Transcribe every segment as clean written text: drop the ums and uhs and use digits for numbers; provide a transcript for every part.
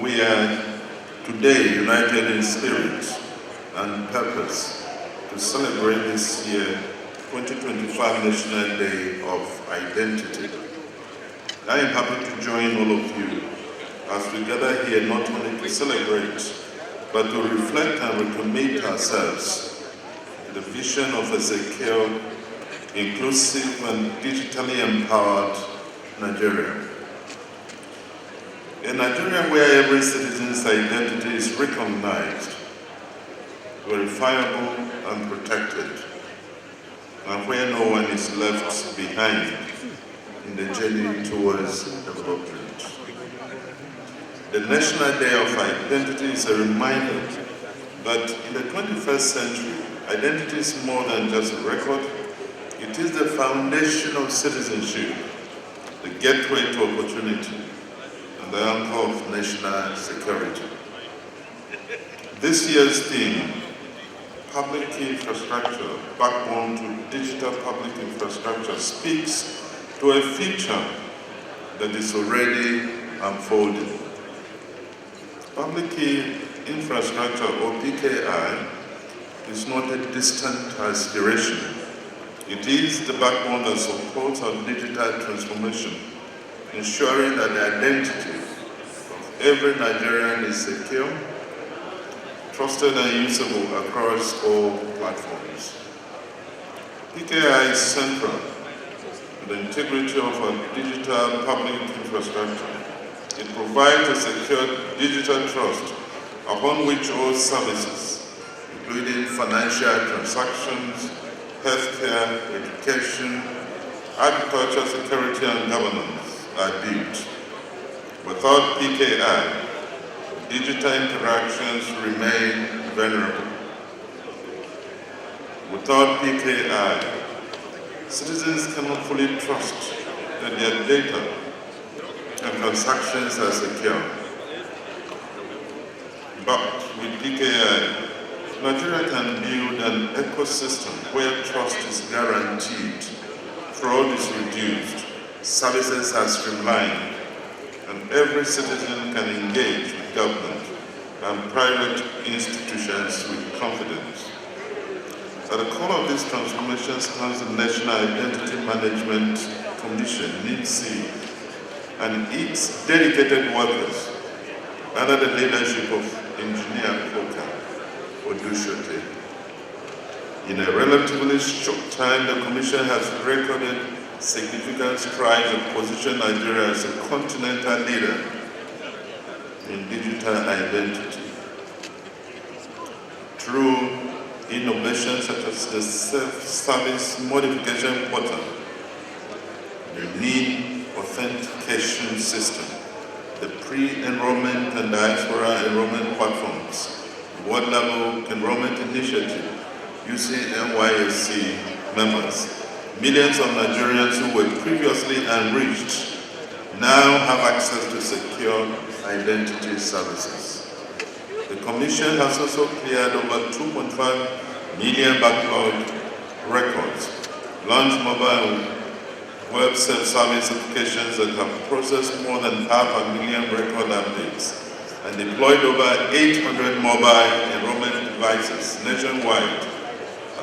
we are today united in spirit and purpose to celebrate this year 2025 National Day of Identity. I am happy to join all of you as we gather here not only to celebrate, but to reflect and recommit ourselves to the vision of a secure, inclusive and digitally empowered Nigeria. A Nigeria where every citizen's identity is recognized, verifiable and protected, and where no one is left behind in the journey towards development. The National Day of Identity is a reminder that in the 21st century, identity is more than just a record. It is the foundation of citizenship, the gateway to opportunity, and the anchor of national security. This year's theme, Public Infrastructure, Backbone to Digital Public Infrastructure, speaks to a future that is already unfolding. Public infrastructure, or PKI, is not a distant aspiration. It is the backbone that supports our digital transformation, ensuring that the identity of every Nigerian is secure, trusted and usable across all platforms. PKI is central to the integrity of our digital public infrastructure. It provides a secure digital trust upon which all services, including financial transactions, healthcare, education, agriculture, security, and governance are built. Without PKI, digital interactions remain vulnerable. Without PKI, citizens cannot fully trust that their data and transactions are secure. But with PKI, Nigeria can build an ecosystem where trust is guaranteed, fraud is reduced, services are streamlined, and every citizen can engage with government and private institutions with confidence. At the core of this transformation stands the National Identity Management Commission, NIMC, and its dedicated workers under the leadership of Engineer Koka Odushote. In a relatively short time, the Commission has recorded significant strides and positioned Nigeria as a continental leader in digital identity. Through innovations such as the self-service modification portal, the NIN authentication system, the pre-enrollment and diaspora enrollment platforms, the world-level enrollment initiative using NYSC members. Millions of Nigerians who were previously unreached now have access to secure identity services. The Commission has also cleared over 2.5 million backlog records, launched mobile web self-service applications that have processed more than 500,000 record updates, and deployed over 800 mobile enrollment devices nationwide,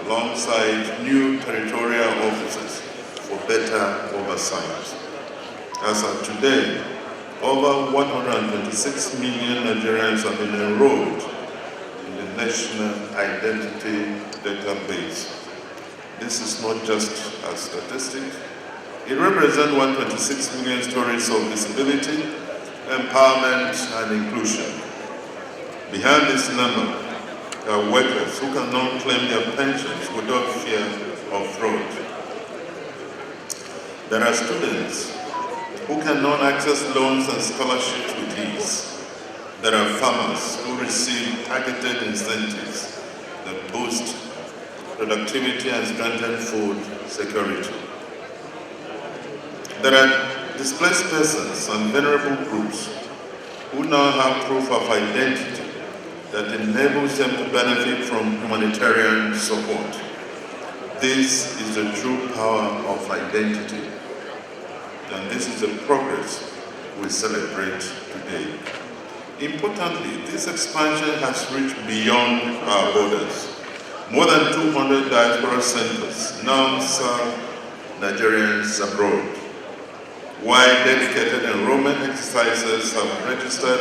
alongside new territorial offices for better oversight. As of today, over 126 million Nigerians have been enrolled in the National Identity Database. This is not just a statistic. It represents 126 million stories of visibility, empowerment, and inclusion. Behind this number are workers who can now claim their pensions without fear of fraud. There are students who can now access loans and scholarships with ease. There are farmers who receive targeted incentives that boost productivity and strengthen food security. There are displaced persons and vulnerable groups who now have proof of identity that enables them to benefit from humanitarian support. This is the true power of identity, and this is the progress we celebrate today. Importantly, this expansion has reached beyond our borders. More than 200 diaspora centers now serve Nigerians abroad, while dedicated enrollment exercises have registered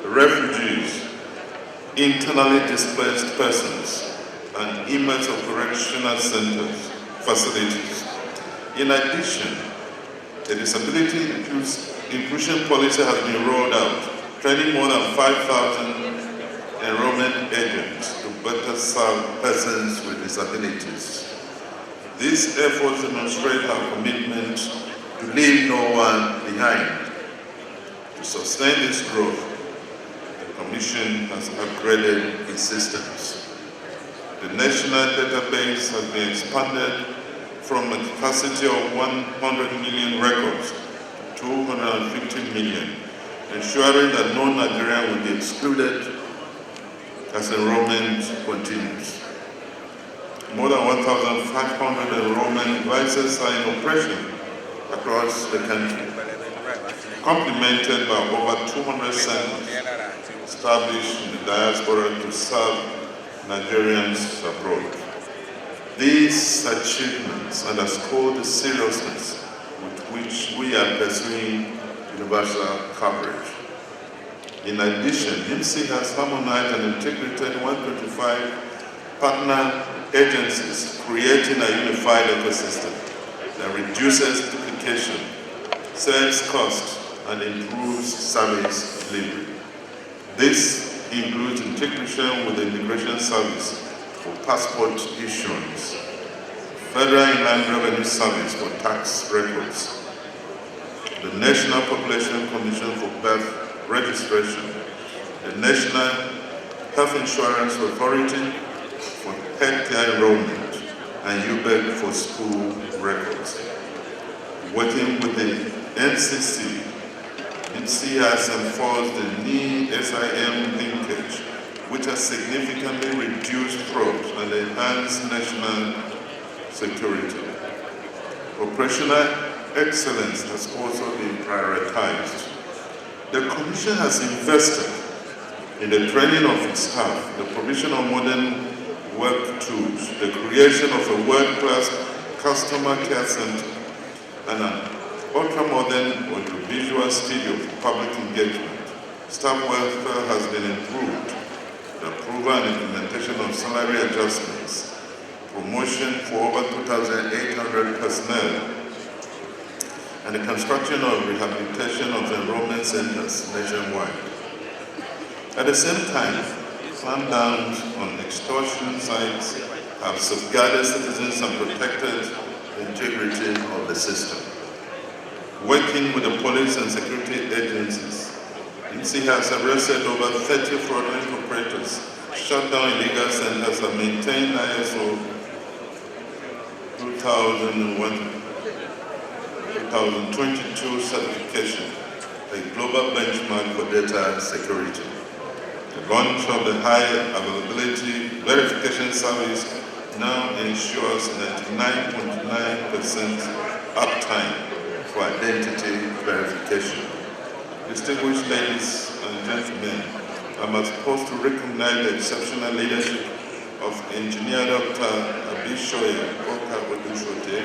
refugees, internally displaced persons, and inmates of correctional centers facilities. In addition, a disability inclusion policy has been rolled out, training more than 5,000 enrollment agents to better serve persons with disabilities. These efforts demonstrate our commitment to leave no one behind. To sustain this growth, the Commission has upgraded its systems. The national database has been expanded from a capacity of 100 million records to 250 million, ensuring that no Nigerian will be excluded as enrollment continues. More than 1,500 enrollment devices are in operation across the country, complemented by over 200 centers established in the diaspora to serve Nigerians abroad. These achievements underscore the seriousness with which we are pursuing universal coverage. In addition, NIMC has harmonized and integrated 125 partner agencies, creating a unified ecosystem that reduces duplication, saves costs, and improves service delivery. This includes integration with the Immigration Service for passport issuance, Federal Inland Revenue Service for tax records, the National Population Commission for birth registration, the National Health Insurance Authority for healthcare enrollment, and UBEC for school records. Working with the NCC, NIMC has enforced the NIMC linkage, which has significantly reduced fraud and enhanced national security. Operational excellence has also been prioritized. The Commission has invested in the training of its staff, the provision of modern work tools, the creation of a world-class customer care center, and an ultra-modern audiovisual studio for public engagement. Staff welfare has been improved. The approval and implementation of salary adjustments, promotion for over 2,800 personnel, and the construction of rehabilitation of enrollment centers nationwide. At the same time, clampdowns on extortion sites have safeguarded citizens and protected the integrity of the system. Working with the police and security agencies, NIMC has arrested over 30 fraudulent operators, shut down illegal centers, and maintained ISO 2022 certification, a global benchmark for data security. The launch of the high availability verification service now ensures 99.9% uptime for identity verification. Distinguished ladies and gentlemen, I must pause to recognize the exceptional leadership of Engineer Dr. Abishoye Oka-Odushote,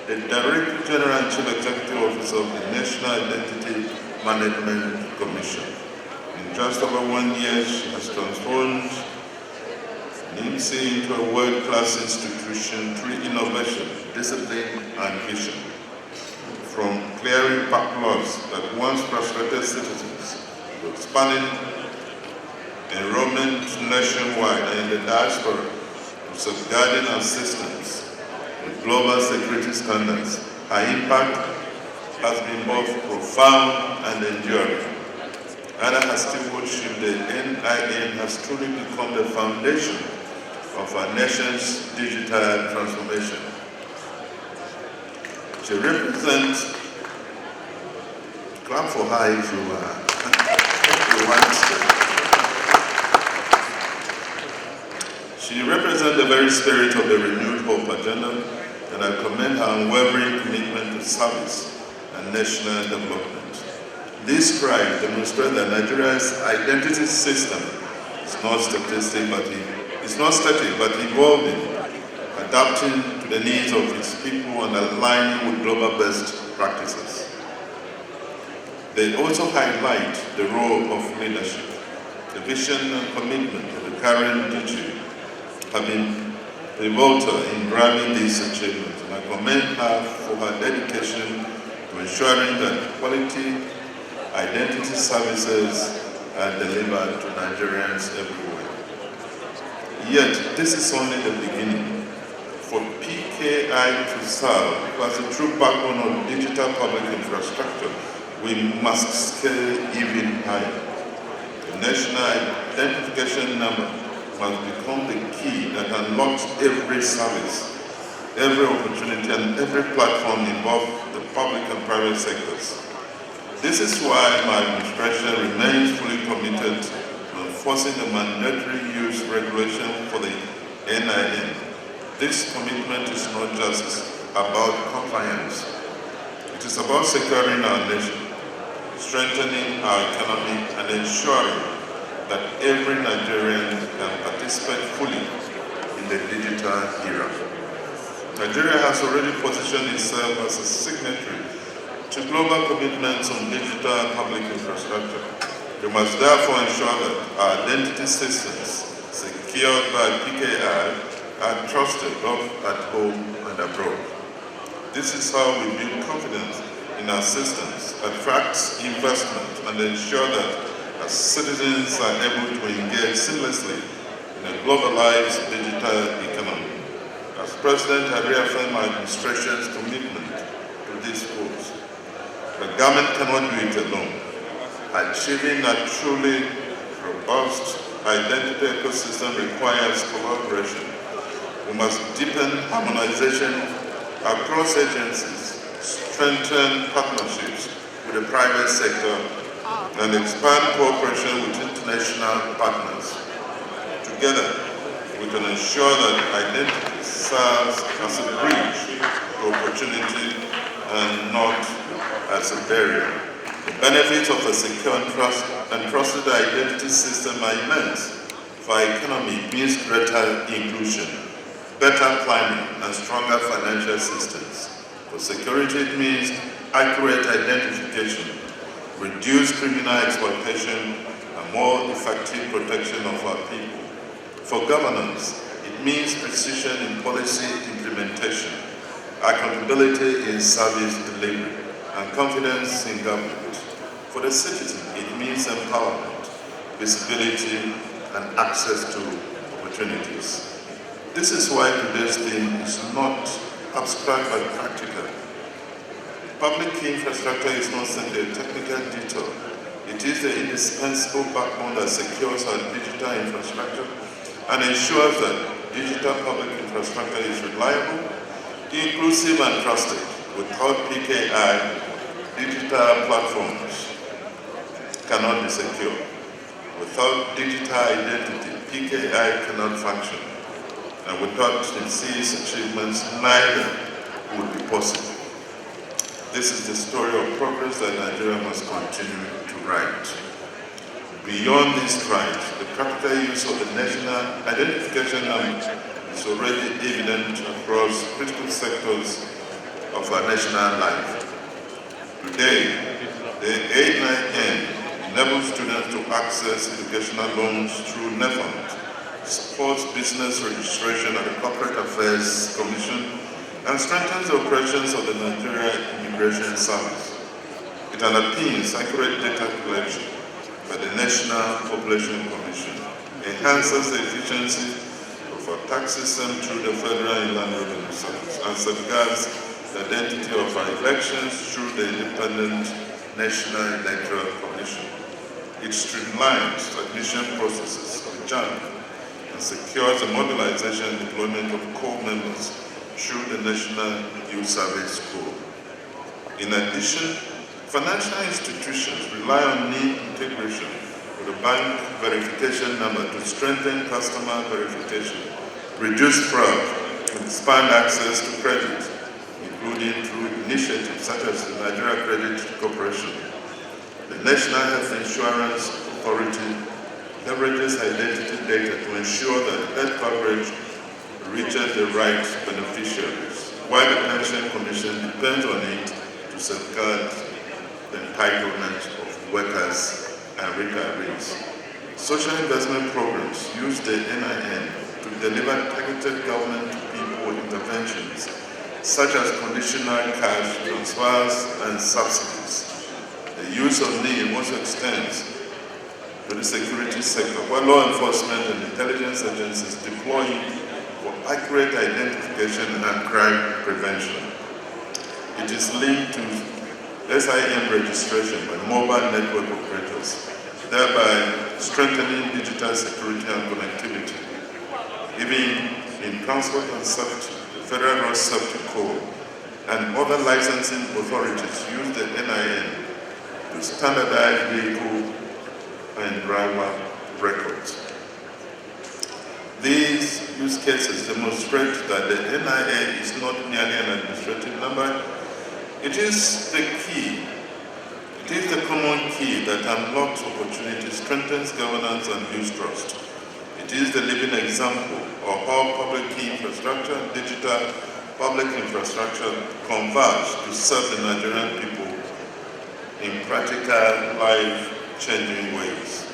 the Director General and Chief Executive Officer of the National Identity Management Commission. In just over 1 year, she has transformed NIMC into a world-class institution through innovation, discipline, and vision. From clearing backlogs that once frustrated citizens to expanding enrollment nationwide and in the diaspora to safeguarding our systems with global security standards, her impact has been both profound and enduring. Under her stewardship, the NIM has truly become the foundation of our nation's digital transformation. She represents, clap for her if you want. She represents the very spirit of the renewed hope agenda, and I commend her unwavering commitment to service and national development. This stride demonstrates that Nigeria's identity system is not static but evolving, adapting to the needs of its people and aligning with global best practices. They also highlight the role of leadership. The vision and commitment of the current DG have been pivotal in driving these achievements, and I commend her for her dedication to ensuring that quality identity services are delivered to Nigerians everywhere. Yet, this is only the beginning. For PKI to serve as a true backbone of digital public infrastructure, we must scale even higher. The national identification number must become the key that unlocks every service, every opportunity, and every platform involved the public and private sectors. This is why my administration remains fully committed to enforcing the mandatory use regulation for the NIN. This commitment is not just about compliance. It is about securing our nation, strengthening our economy, and ensuring that every Nigerian can participate fully in the digital era. Nigeria has already positioned itself as a signatory to global commitments on digital public infrastructure. We must therefore ensure that our identity systems secured by PKI are trusted both at home and abroad. This is how we build confidence in our systems, attract investment, and ensure that our citizens are able to engage seamlessly in a globalized digital economy. As President, I reaffirm my administration's commitment to these goals. The government cannot do it alone. Achieving a truly robust identity ecosystem requires collaboration. We must deepen harmonization across agencies, strengthen partnerships with the private sector, and expand cooperation with international partners. Together, we can ensure that identity serves as a bridge to opportunity and not as a barrier. The benefits of a secure and trusted identity system are immense. For our economy, it means greater inclusion, better planning, and stronger financial systems. For security, it means accurate identification, reduced criminal exploitation, and more effective protection of our people. For governance, it means precision in policy implementation, accountability in service delivery, and confidence in government. For the citizen, it means empowerment, visibility, and access to opportunities. This is why today's theme is not abstract but practical. Public infrastructure is not simply a technical detail. It is the indispensable backbone that secures our digital infrastructure and ensures that digital public infrastructure is reliable, inclusive, and trusted. Without PKI, digital platforms cannot be secure. Without digital identity, PKI cannot function. And without these achievements, neither would be possible. This is the story of progress that Nigeria must continue to write. Beyond these strides, the practical use of the national identification number is already evident across critical sectors of our national life. Today, the 899 enables students to access educational loans through NEFUND, supports business registration at the Corporate Affairs Commission, and strengthens the operations of the Nigeria Immigration Service. It underpins accurate data collection by the National Population Commission, enhances the efficiency of our tax system through the Federal Inland Revenue Service, and safeguards the identity of our elections through the Independent National Electoral Commission. It streamlines admission processes of JAM and secures the mobilization and deployment of core members through the National Youth Service Corps. In addition, financial institutions rely on NIM integration with a bank verification number to strengthen customer verification, reduce fraud, and expand access to credit, including through initiatives such as the Nigeria Credit Corporation. The National Health Insurance Authority leverages identity data to ensure that health coverage reaches the right beneficiaries, while the Pension Commission depends on it to safeguard the entitlement of workers and retirees. Social investment programs use the NIN to deliver targeted government-to-people interventions, such as conditional cash transfers and subsidies. The use of NIM also extends to the security sector, where law enforcement and intelligence agencies deploy for accurate identification and crime prevention. It is linked to SIM registration by mobile network operators, thereby strengthening digital security and connectivity. Even in transport and safety, the Federal Road Safety Code and other licensing authorities use the NIN to standardize vehicle and driver records. These use cases demonstrate that the NIA is not merely an administrative number. It is the key. It is the common key that unlocks opportunity, strengthens governance, and builds trust. It is the living example of how public key infrastructure and digital public infrastructure converge to serve the Nigerian people in practical, life-changing ways.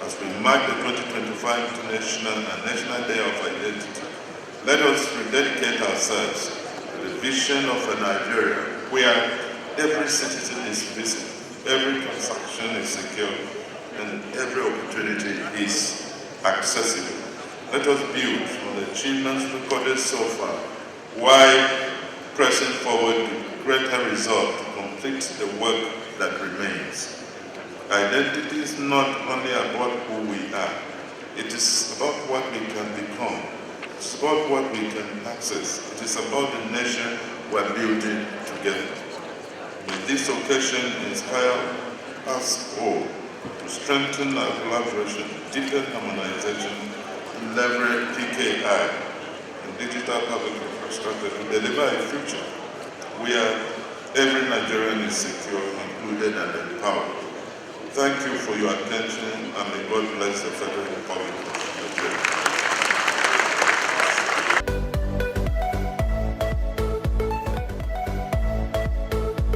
As we mark the 2025 International and National Day of Identity, let us rededicate ourselves to the vision of a Nigeria where every citizen is visible, every transaction is secure, and every opportunity is accessible. Let us build on the achievements recorded so far, while pressing forward with greater resolve to complete the work that remains. Identity is not only about who we are, it is about what we can become. It's about what we can access. It is about the nation we're building together. May this occasion inspire us all to strengthen our collaboration, deepen harmonization, and leverage PKI and digital public infrastructure to deliver a future where every Nigerian is secure, included, and empowered. Thank you for your attention, and may God bless the Federal Republic of Nigeria.